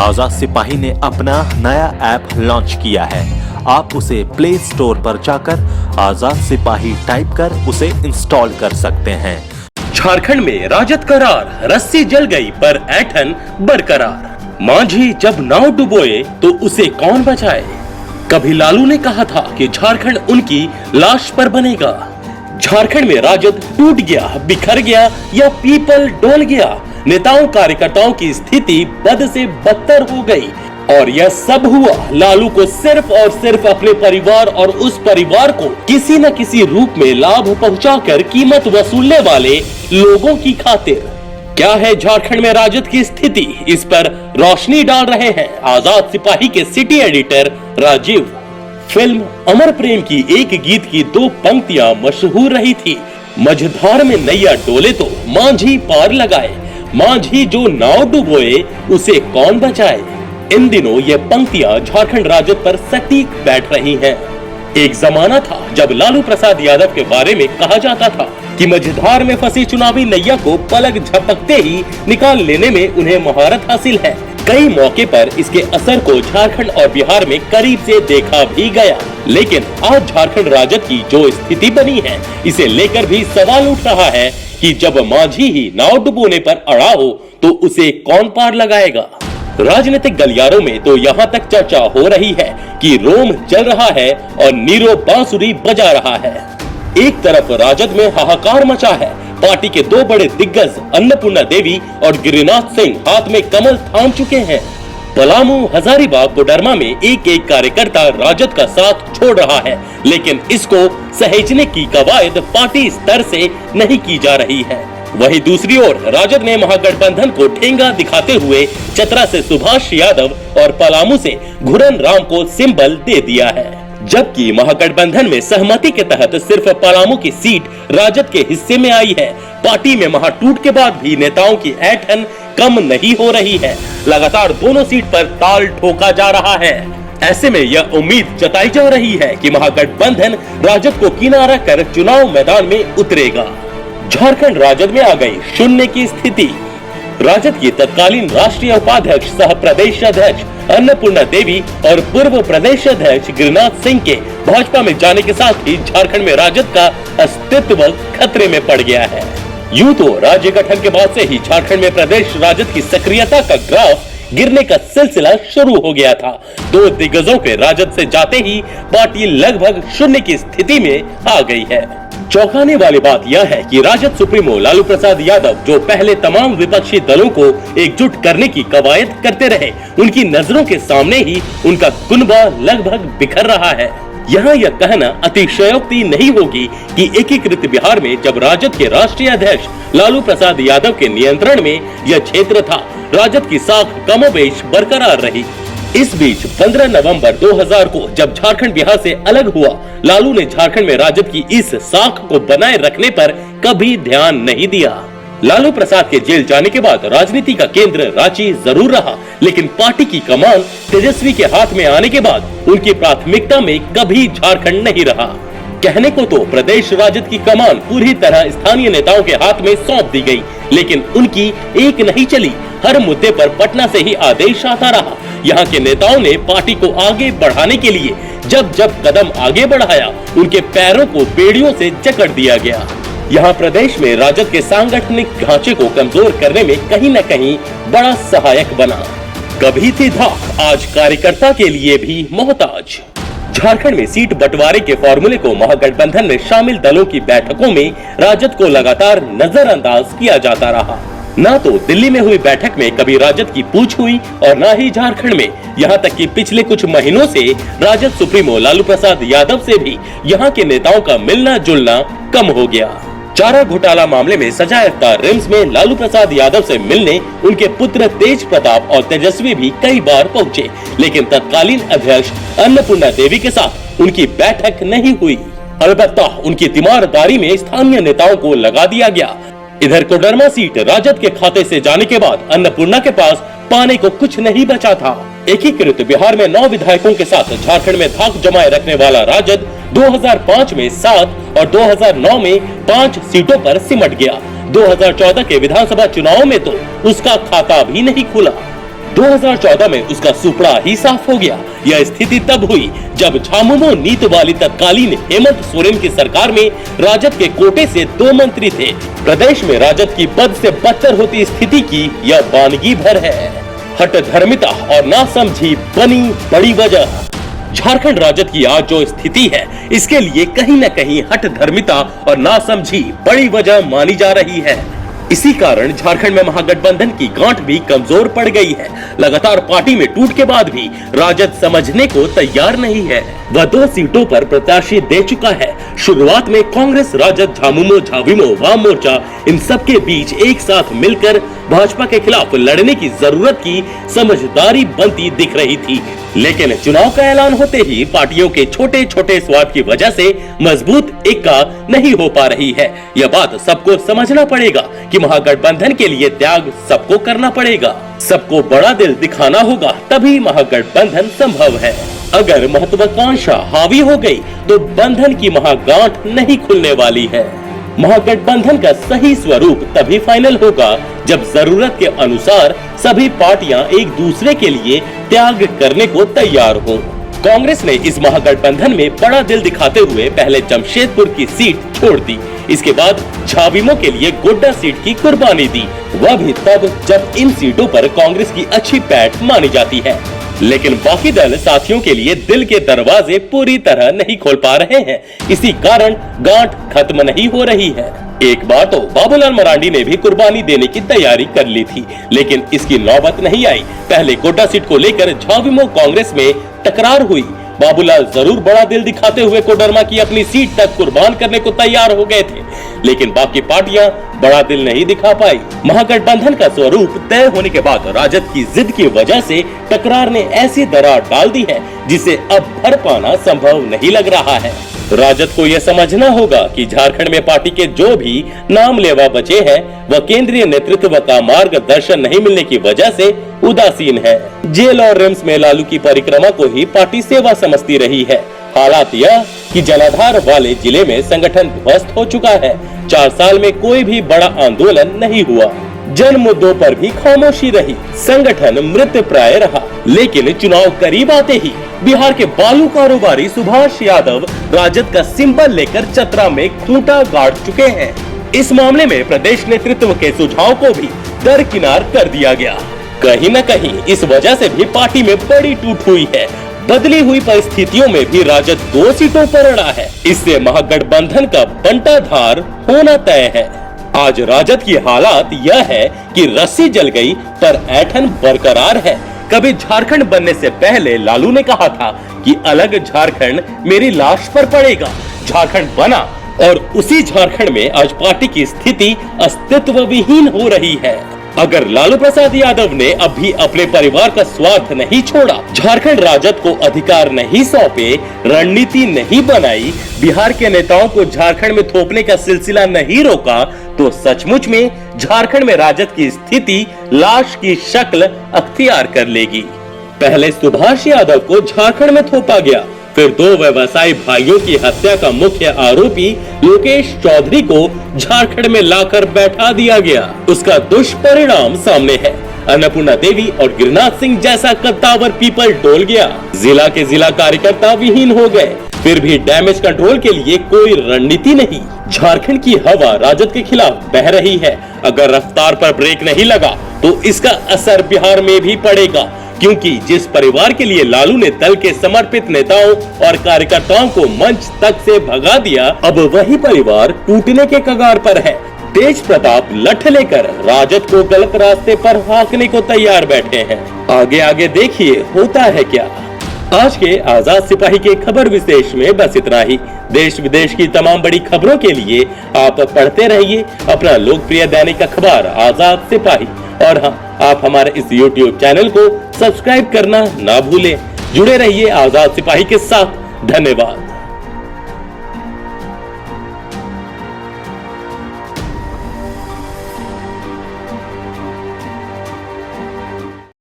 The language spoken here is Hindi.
आजाद सिपाही ने अपना नया ऐप लॉन्च किया है। आप उसे प्ले स्टोर पर जाकर आजाद सिपाही टाइप कर उसे इंस्टॉल कर सकते हैं। झारखंड में राजद करार, रस्सी जल गई पर ऐंठन बरकरार। मांझी जब नाव डुबोए तो उसे कौन बचाए। कभी लालू ने कहा था कि झारखंड उनकी लाश पर बनेगा। झारखंड में राजद टूट गया, बिखर गया या पीपल डोल गया। नेताओं कार्यकर्ताओं की स्थिति बद से बदतर हो गई और यह सब हुआ लालू को सिर्फ और सिर्फ अपने परिवार और उस परिवार को किसी न किसी रूप में लाभ पहुंचाकर कीमत वसूलने वाले लोगों की खातिर। क्या है झारखंड में राजद की स्थिति, इस पर रोशनी डाल रहे हैं आजाद सिपाही के सिटी एडिटर राजीव। फिल्म अमर प्रेम की एक गीत की 2 पंक्तियां मशहूर रही थी। मझधार में नैया डोले तो मांझी पार लगाए, मांझी जो नाव डुबोए उसे कौन बचाए। इन दिनों ये पंक्तियां झारखंड राजद पर सटीक बैठ रही हैं। एक जमाना था जब लालू प्रसाद यादव के बारे में कहा जाता था कि मझधार में फंसी चुनावी नैया को पलक झपकते ही निकाल लेने में उन्हें महारत हासिल है। कई मौके पर इसके असर को झारखंड और बिहार में करीब से देखा भी गया। लेकिन आज झारखंड राजद की जो स्थिति बनी है, इसे लेकर भी सवाल उठ रहा है कि जब मांझी ही नाव डुबोने पर अड़ा हो तो उसे कौन पार लगाएगा। राजनीतिक गलियारों में तो यहाँ तक चर्चा हो रही है कि रोम चल रहा है और नीरो बांसुरी बजा रहा है। एक तरफ राजद में हाहाकार मचा है। पार्टी के 2 बड़े दिग्गज अन्नपूर्णा देवी और गिरिनाथ सिंह हाथ में कमल थाम चुके हैं। पलामू, हजारीबाग, कोडरमा में एक एक कार्यकर्ता राजद का साथ छोड़ रहा है, लेकिन इसको सहेजने की कवायद पार्टी स्तर से नहीं की जा रही है। वहीं दूसरी ओर राजद ने महागठबंधन को ठेंगा दिखाते हुए चतरा से सुभाष यादव और पलामू से घुरन राम को सिंबल दे दिया है। जबकि महागठबंधन में सहमति के तहत सिर्फ पलामू की सीट राजद के हिस्से में आई है। पार्टी में महाटूट के बाद भी नेताओं की ऐंठन कम नहीं हो रही है। लगातार दोनों सीट पर ताल ठोका जा रहा है। ऐसे में यह उम्मीद जताई जा रही है कि महागठबंधन राजद को किनारा कर चुनाव मैदान में उतरेगा। झारखंड राजद में आ गई शून्य की स्थिति। राजद की तत्कालीन राष्ट्रीय उपाध्यक्ष सह प्रदेश अध्यक्ष अन्नपूर्णा देवी और पूर्व प्रदेश अध्यक्ष गिरिनाथ सिंह के भाजपा में जाने के साथ ही झारखंड में राजद का अस्तित्व खतरे में पड़ गया है। यूं तो राज्य गठन के बाद से ही झारखंड में प्रदेश राजद की सक्रियता का ग्राफ गिरने का सिलसिला शुरू हो गया था। 2 दिग्गजों के राजद से जाते ही पार्टी लगभग शून्य की स्थिति में आ गई है। चौंकाने वाली बात यह है कि राजद सुप्रीमो लालू प्रसाद यादव, जो पहले तमाम विपक्षी दलों को एकजुट करने की कवायद करते रहे, उनकी नजरों के सामने ही उनका कुनबा लगभग बिखर रहा है। यहाँ यह कहना अतिशयोक्ति नहीं होगी कि एकीकृत बिहार में जब राजद के राष्ट्रीय अध्यक्ष लालू प्रसाद यादव के नियंत्रण में यह क्षेत्र था, राजद की साख कमोबेश बरकरार रही। इस बीच 15 नवंबर 2000 को जब झारखंड बिहार से अलग हुआ, लालू ने झारखंड में राजद की इस साख को बनाए रखने पर कभी ध्यान नहीं दिया। लालू प्रसाद के जेल जाने के बाद राजनीति का केंद्र रांची जरूर रहा, लेकिन पार्टी की कमान तेजस्वी के हाथ में आने के बाद उनकी प्राथमिकता में कभी झारखंड नहीं रहा। कहने को तो प्रदेश राजद की कमान पूरी तरह स्थानीय नेताओं के हाथ में सौंप दी गई, लेकिन उनकी एक नहीं चली। हर मुद्दे पर पटना से ही आदेश आता रहा। यहाँ के नेताओं ने पार्टी को आगे बढ़ाने के लिए जब जब कदम आगे बढ़ाया, उनके पैरों को बेड़ियों से जकड़ दिया गया। यहाँ प्रदेश में राजद के सांगठनिक ढांचे को कमजोर करने में कहीं न कहीं बड़ा सहायक बना। कभी थी धाक, आज कार्यकर्ता के लिए भी मोहताज। झारखंड में सीट बंटवारे के फॉर्मूले को महागठबंधन में शामिल दलों की बैठकों में राजद को लगातार नजरअंदाज किया जाता रहा। न तो दिल्ली में हुई बैठक में कभी राजद की पूछ हुई और न ही झारखंड में। यहाँ तक कि पिछले कुछ महीनों से राजद सुप्रीमो लालू प्रसाद यादव से भी यहाँ के नेताओं का मिलना जुलना कम हो गया। चारा घोटाला मामले में सजायाफ्ता रिम्स में लालू प्रसाद यादव से मिलने उनके पुत्र तेज प्रताप और तेजस्वी भी कई बार पहुंचे, लेकिन तत्कालीन अध्यक्ष अन्नपूर्णा देवी के साथ उनकी बैठक नहीं हुई। अलबत्ता उनकी तीमारदारी में स्थानीय नेताओं को लगा दिया गया। इधर कोडरमा सीट राजद के खाते से जाने के बाद अन्नपूर्णा के पास पाने को कुछ नहीं बचा था। एकीकृत बिहार में 9 विधायकों के साथ झारखंड में धाक जमाए रखने वाला राजद 2005 में 7 और 2009 में 5 सीटों पर सिमट गया। 2014 के विधानसभा चुनाव में तो उसका खाता भी नहीं खुला। 2014 में उसका सुपड़ा ही साफ हो गया। यह स्थिति तब हुई जब झामुमो नीत वाली तत्कालीन हेमंत सोरेन की सरकार में राजद के कोटे से 2 मंत्री थे। प्रदेश में राजद की बद से बदतर होती स्थिति की यह वानगी भर है। हट धर्मिता और नासमझी बनी बड़ी वजह। झारखंड राजद की आज जो स्थिति है, इसके लिए कहीं न कहीं हट धर्मिता और नासमझी बड़ी वजह मानी जा रही है। इसी कारण झारखंड में महागठबंधन की गांठ भी कमजोर पड़ गई है। लगातार पार्टी में टूट के बाद भी राजद समझने को तैयार नहीं है। वह 2 सीटों पर प्रत्याशी दे चुका है। शुरुआत में कांग्रेस, राजद, झामुमो, झाविमो, वाम मोर्चा इन सब के बीच एक साथ मिलकर भाजपा के खिलाफ लड़ने की जरूरत की समझदारी बनती दिख रही थी, लेकिन चुनाव का ऐलान होते ही पार्टियों के छोटे छोटे स्वार्थ की वजह से मजबूत एक्का नहीं हो पा रही है। यह बात सबको समझना पड़ेगा कि महागठबंधन के लिए त्याग सबको करना पड़ेगा। सबको बड़ा दिल दिखाना होगा, तभी महागठबंधन संभव है। अगर महत्वाकांक्षा हावी हो गई तो बंधन की महागांठ नहीं खुलने वाली है। महागठबंधन का सही स्वरूप तभी फाइनल होगा जब जरूरत के अनुसार सभी पार्टियां एक दूसरे के लिए त्याग करने को तैयार हों। कांग्रेस ने इस महागठबंधन में बड़ा दिल दिखाते हुए पहले जमशेदपुर की सीट छोड़ दी। इसके बाद झाविमो के लिए गोड्डा सीट की कुर्बानी दी, वह भी तब जब इन सीटों पर कांग्रेस की अच्छी पैठ मानी जाती है। लेकिन बाकी दल साथियों के लिए दिल के दरवाजे पूरी तरह नहीं खोल पा रहे हैं। इसी कारण गांठ खत्म नहीं हो रही है। एक बार तो बाबूलाल मरांडी ने भी कुर्बानी देने की तैयारी कर ली थी, लेकिन इसकी नौबत नहीं आई। पहले गोड्डा सीट को लेकर झाविमो कांग्रेस में टकरार हुई। बाबूलाल जरूर बड़ा दिल दिखाते हुए कोडरमा की अपनी सीट तक कुर्बान करने को तैयार हो गए थे, लेकिन बाकी पार्टियां बड़ा दिल नहीं दिखा पाई। महागठबंधन का स्वरूप तय होने के बाद राजद की जिद की वजह से टकरार ने ऐसी दरार डाल दी है जिसे अब भर पाना संभव नहीं लग रहा है। राजद को यह समझना होगा कि झारखंड में पार्टी के जो भी नाम लेवा बचे हैं, वह केंद्रीय नेतृत्व का मार्गदर्शन नहीं मिलने की वजह से उदासीन है। जेल और रिम्स में लालू की परिक्रमा को ही पार्टी सेवा समझती रही है। हालात यह कि जनाधार वाले जिले में संगठन ध्वस्त हो चुका है। 4 साल में कोई भी बड़ा आंदोलन नहीं हुआ। जन मुद्दों पर भी खामोशी रही। संगठन मृत प्राय रहा। लेकिन चुनाव करीब आते ही बिहार के बालू कारोबारी सुभाष यादव राजद का सिंबल लेकर चतरा में खूंटा गाड़ चुके हैं। इस मामले में प्रदेश नेतृत्व के सुझाव को भी दरकिनार कर दिया गया। कहीं न कहीं इस वजह से भी पार्टी में बड़ी टूट हुई है। बदली हुई परिस्थितियों में भी राजद 2 सीटों पर अड़ा है। इससे महागठबंधन का बंटाधार होना तय है। आज राजद की हालात यह है कि रस्सी जल गई पर ऐंठन बरकरार है। कभी झारखंड बनने से पहले लालू ने कहा था कि अलग झारखंड मेरी लाश पर पड़ेगा। झारखंड बना और उसी झारखंड में आज पार्टी की स्थिति अस्तित्व विहीन हो रही है। अगर लालू प्रसाद यादव ने अब भी अपने परिवार का स्वार्थ नहीं छोड़ा, झारखंड राजद को अधिकार नहीं सौंपे, रणनीति नहीं बनाई, बिहार के नेताओं को झारखंड में थोपने का सिलसिला नहीं रोका, तो सचमुच में झारखंड में राजद की स्थिति लाश की शक्ल अख्तियार कर लेगी। पहले सुभाष यादव को झारखंड में थोपा गया, फिर 2 व्यवसायी भाइयों की हत्या का मुख्य आरोपी लोकेश चौधरी को झारखंड में लाकर बैठा दिया गया। उसका दुष्परिणाम सामने है। अन्नपूर्णा देवी और गिरिनाथ सिंह जैसा कद्दावर पीपल डोल गया। जिला के जिला कार्यकर्ता विहीन हो गए। फिर भी डैमेज कंट्रोल के लिए कोई रणनीति नहीं। झारखंड की हवा राजद के खिलाफ बह रही है। अगर रफ्तार पर ब्रेक नहीं लगा तो इसका असर बिहार में भी पड़ेगा, क्योंकि जिस परिवार के लिए लालू ने दल के समर्पित नेताओं और कार्यकर्ताओं को मंच तक से भगा दिया, अब वही परिवार टूटने के कगार पर है। तेज प्रताप लठ लेकर राजद को गलत रास्ते पर हाँकने को तैयार बैठे हैं। आगे आगे देखिए होता है क्या। आज के आजाद सिपाही के खबर विशेष में बस इतना ही। देश विदेश की तमाम बड़ी खबरों के लिए आप पढ़ते रहिए अपना लोकप्रिय दैनिक अखबार आजाद सिपाही। और हाँ, आप हमारे इस YouTube चैनल को सब्सक्राइब करना ना भूलें। जुड़े रहिए आजाद सिपाही के साथ। धन्यवाद।